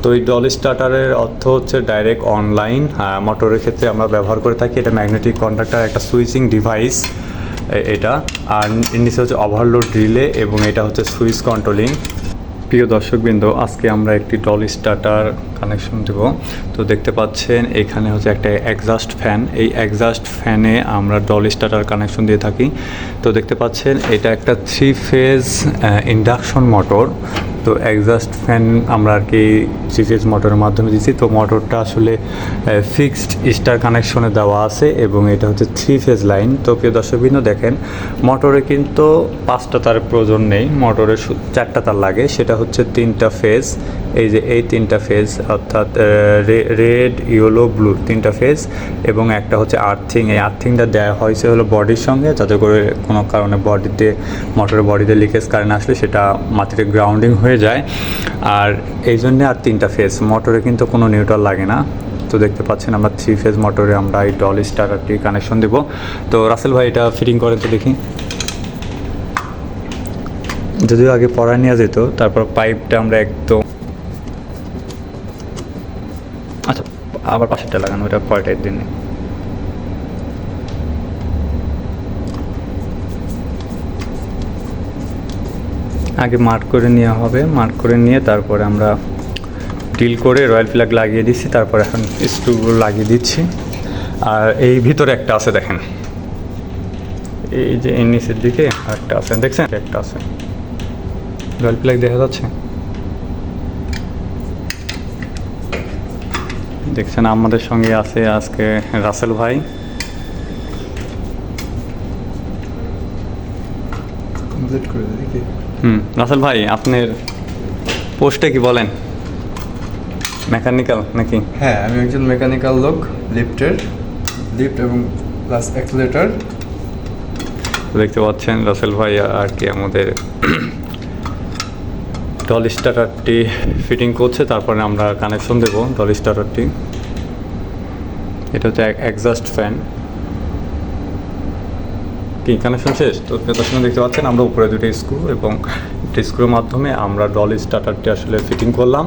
তো এই ডল স্টার্টারের অর্থ হচ্ছে ডাইরেক্ট অনলাইন মোটরের ক্ষেত্রে আমরা ব্যবহার করে থাকি। এটা ম্যাগনেটিক কন্ডাক্টর একটা সুইচিং ডিভাইস এটা, আর নিচে হচ্ছে ওভারলোড রিলে এবং এটা হচ্ছে সুইচ কন্ট্রোলিং। প্রিয় দর্শকবৃন্দ, আজকে আমরা একটি ডল স্টার্টার কানেকশন দেব। তো দেখতে পাচ্ছেন এখানে হচ্ছে একটা এক্সস্ট ফ্যান, এই এক্সস্ট ফ্যানে আমরা ডল স্টার্টার কানেকশন দিয়ে থাকি। তো দেখতে পাচ্ছেন এটা একটা 3 ফেজ ইন্ডাকশন মোটর। তো এক্সস্ট ফ্যান আমরা আর কি 3 ফেজ মোটরের মাধ্যমে দিচ্ছি। তো মোটরটা আসলে ফিক্সড স্টার কানেকশনে দেওয়া আছে এবং এটা হচ্ছে 3 ফেজ লাইন। তো প্রিয় দর্শকবৃন্দ দেখেন, মোটরে কিন্তু 5টা তারের প্রয়োজন নেই, মোটরে 4টা তার লাগে। সেটা হচ্ছে 3টা ফেজ, এই যে এই 3টা ফেজ, অর্থাৎ রেড ইয়েলো ব্লু 3টা ফেজ, এবং একটা হচ্ছে আর্থিং। এই আর্থিংটা দেওয়া হয়েছে হলো বডির সঙ্গে, যাতে করে কোনো কারণে বডিতে মোটরের বডিতে লিকেজ কারেন্ট আসলে সেটা মাটিতে গ্রাউন্ডিং হয়ে যায়। আর এই জন্যে আর 3টা ফেজ, মোটরে কিন্তু কোনো নিউট্রাল লাগে না। তো দেখতে পাচ্ছেন আমরা 3 ফেজ মোটরে আমরা এই ডল স্টার্টারটি কানেকশন দেব। তো রাসেল ভাই এটা ফিটিং করেন তো দেখি। যদিও আগে পড়া নেওয়া যেত, তারপর পাইপটা আমরা একদম, আচ্ছা আবার পাশেরটা লাগানো, ওটা পরের দিনে। আগে মার্ক করে নেওয়া হবে, মার্ক করে নিয়ে তারপরে আমরা ডিল করে রয়্যাল ফ্ল্যাগ লাগিয়ে দিচ্ছি। তারপর এখন স্ক্রুগুলো লাগিয়ে দিচ্ছি। আর এই ভিতরে একটা আছে দেখেন, এই যে এর নিচের দিকে একটা আছে, দেখছেন একটা আছে, রয়্যাল ফ্ল্যাগ দেখা যাচ্ছে, দেখছেন। আমাদের সঙ্গে আছে আজকে রাসেল ভাই। রাসেল ভাই, আপনার পোস্টে কি বলেন, মেকানিক্যাল নাকি? হ্যাঁ, আমি একজন মেকানিক্যাল লোক, লিফট এবং প্লাস অ্যাক্সিলারেটর। দেখতে পাচ্ছেন রাসেল ভাই আর কি আমাদের ডল স্টার্টারটি ফিটিং করছে। তারপরে আমরা কানেকশন দেব ডল স্টার্টারটি। এটা হচ্ছে এক্সস্ট ফ্যান। কি কানেকশন শেষ? তো দর্শক দেখতে পাচ্ছেন আমরা উপরে 2টা স্ক্রু এবং একটা স্ক্রুর মাধ্যমে আমরা ডল স্টার্টারটি আসলে ফিটিং করলাম।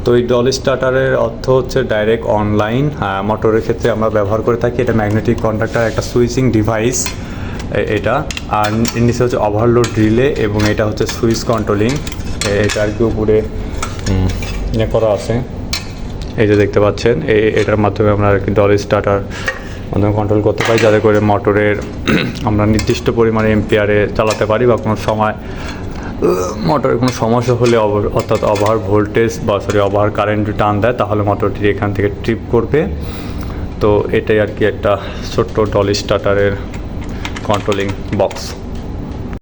তো এই ডল স্টার্টারের অর্থ হচ্ছে ডাইরেক্ট অনলাইন মোটরের ক্ষেত্রে আমরা ব্যবহার করে থাকি। এটা ম্যাগনেটিক কন্ডাক্টর একটা সুইচিং ডিভাইস এটা, আর নিচে হচ্ছে ওভারলোড রিলে এবং এটা হচ্ছে সুইচ কন্ট্রোলিং। এটা আর কি উপরে ইয়ে করা আছে, এই যে দেখতে পাচ্ছেন। এটার মাধ্যমে আমরা আর কি ডল স্টার্টার মাধ্যমে কন্ট্রোল করতে পারি, যাতে করে মোটরের আমরা নির্দিষ্ট পরিমাণে এম্পিয়ারে চালাতে পারি, বা কোনো সময় মোটরের কোনো সমস্যা হলে অর্থাৎ ওভার ভোল্টেজ বা ওভার কারেন্ট টান দেয়, তাহলে মোটরটি এখান থেকে ট্রিপ করবে। তো এটাই আর কি একটা ছোট্ট ডল স্টার্টারের কন্ট্রোলিং বক্স।